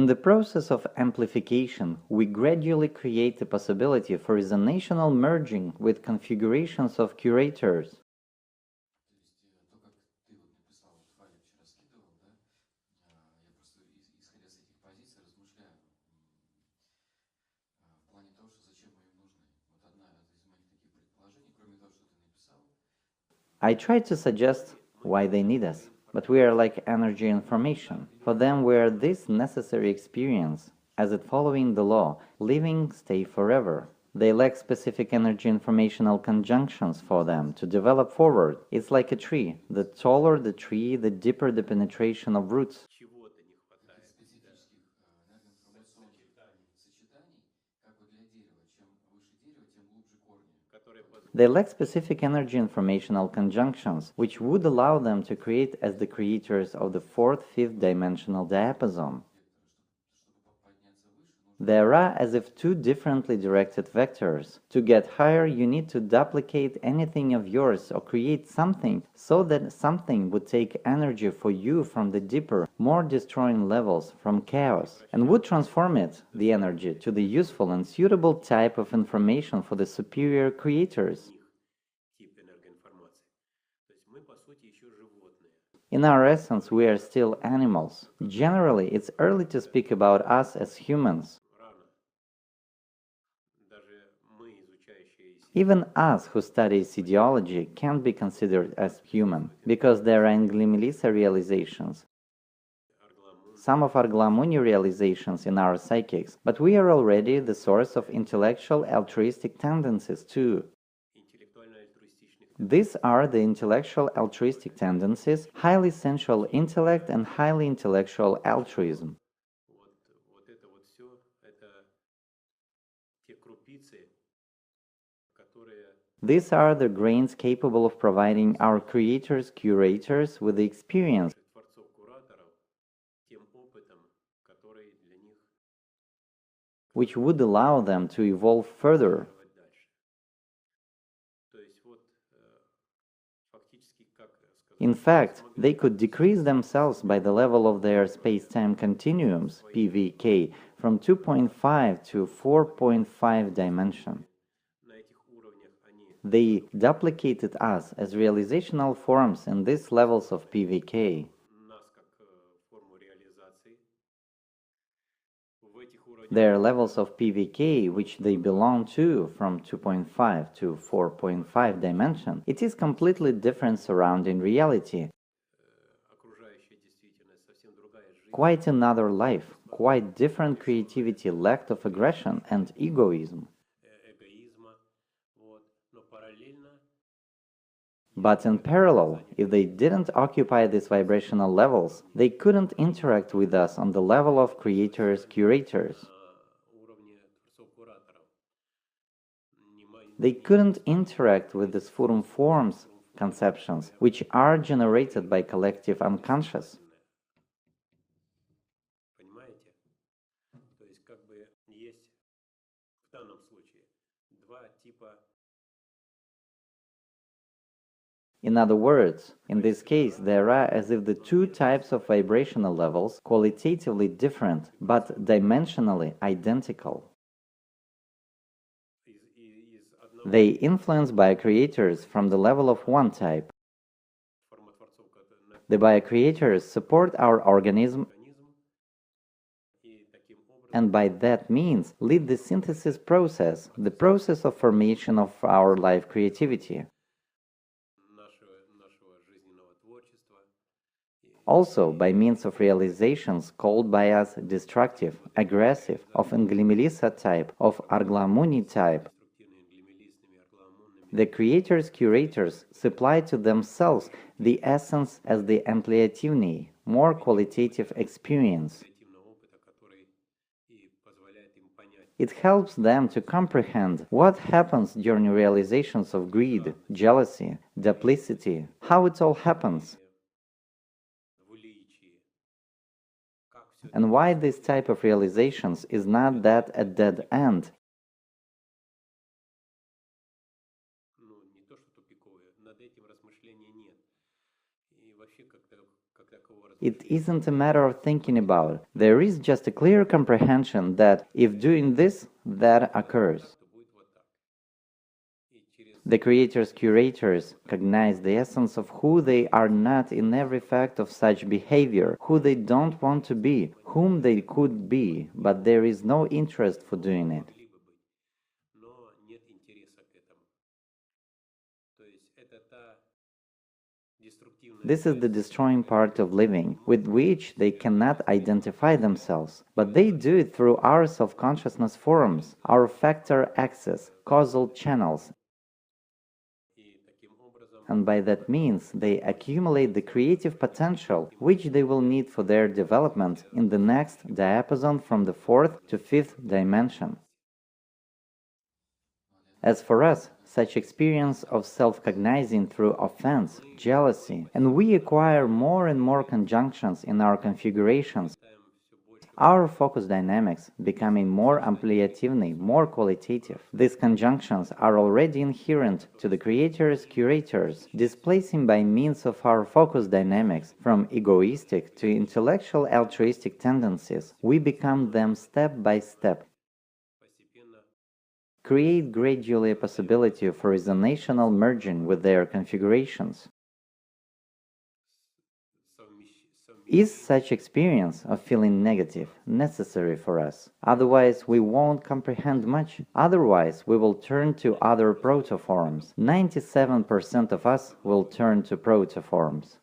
In the process of amplification, we gradually create the possibility for resonational merging with configurations of curators. I tried to suggest why they need us, but we are like energy information. For them we are this necessary experience, as it following the law, living stay forever. They lack specific energy informational conjunctions for them to develop forward. It's like a tree. The taller the tree, the deeper the penetration of roots. They lack specific energy informational conjunctions, which would allow them to create as the creators of the fourth, fifth dimensional diapason. There are as if two differently directed vectors. To get higher, you need to duplicate anything of yours or create something so that something would take energy for you from the deeper, more destroying levels, from chaos, and would transform it, the energy, to the useful and suitable type of information for the superior creators. In our essence, we are still animals. Generally, it's early to speak about us as humans. Even us who study Iissiidiology can't be considered as human, because there are Nglimilisa realizations, some of our Glamuni realizations in our psychics, but we are already the source of intellectual altruistic tendencies too. These are the intellectual altruistic tendencies, highly sensual intellect and highly intellectual altruism. These are the grains capable of providing our creators, curators with the experience, which would allow them to evolve further. In fact, they could decrease themselves by the level of their space-time continuums, PVK, from 2.5 to 4.5 dimension. They duplicated us as realizational forms in these levels of PVK. Their levels of PVK, which they belong to from 2.5 to 4.5 dimension, it is completely different surrounding reality. Quite another life, quite different creativity, lack of aggression and egoism. But in parallel, if they didn't occupy these vibrational levels, they couldn't interact with us on the level of creators, curators. They couldn't interact with the Sphurum forms, conceptions, which are generated by collective unconscious. In other words, in this case, there are as if the two types of vibrational levels, qualitatively different, but dimensionally identical. They influence biocreators from the level of one type. The biocreators support our organism and by that means lead the synthesis process, the process of formation of our life creativity. Also, by means of realizations called by us destructive, aggressive, of Nglimilisa type, of Arglamuni type, the creators, curators supply to themselves the essence as the ampliativni, more qualitative experience. It helps them to comprehend what happens during realizations of greed, jealousy, duplicity, how it all happens, and why this type of realizations is not that a dead end. It isn't a matter of thinking about. There is just a clear comprehension that if doing this, that occurs. The creators' curators cognize the essence of who they are not in every fact of such behavior, who they don't want to be, whom they could be, but there is no interest for doing it. This is the destroying part of living, with which they cannot identify themselves, but they do it through our self-consciousness forms, our factor axis, causal channels, and by that means they accumulate the creative potential which they will need for their development in the next diapason from the fourth to fifth dimension. As for us, such experience of self-cognizing through offense, jealousy, and we acquire more and more conjunctions in our configurations, our focus dynamics becoming more ampliatively, more qualitative. These conjunctions are already inherent to the creators' curators, displacing by means of our focus dynamics from egoistic to intellectual altruistic tendencies, we become them step by step. Create gradually a possibility for resonational merging with their configurations. Is such experience of feeling negative necessary for us? Otherwise, we won't comprehend much. Otherwise, we will turn to other protoforms. 97% of us will turn to protoforms.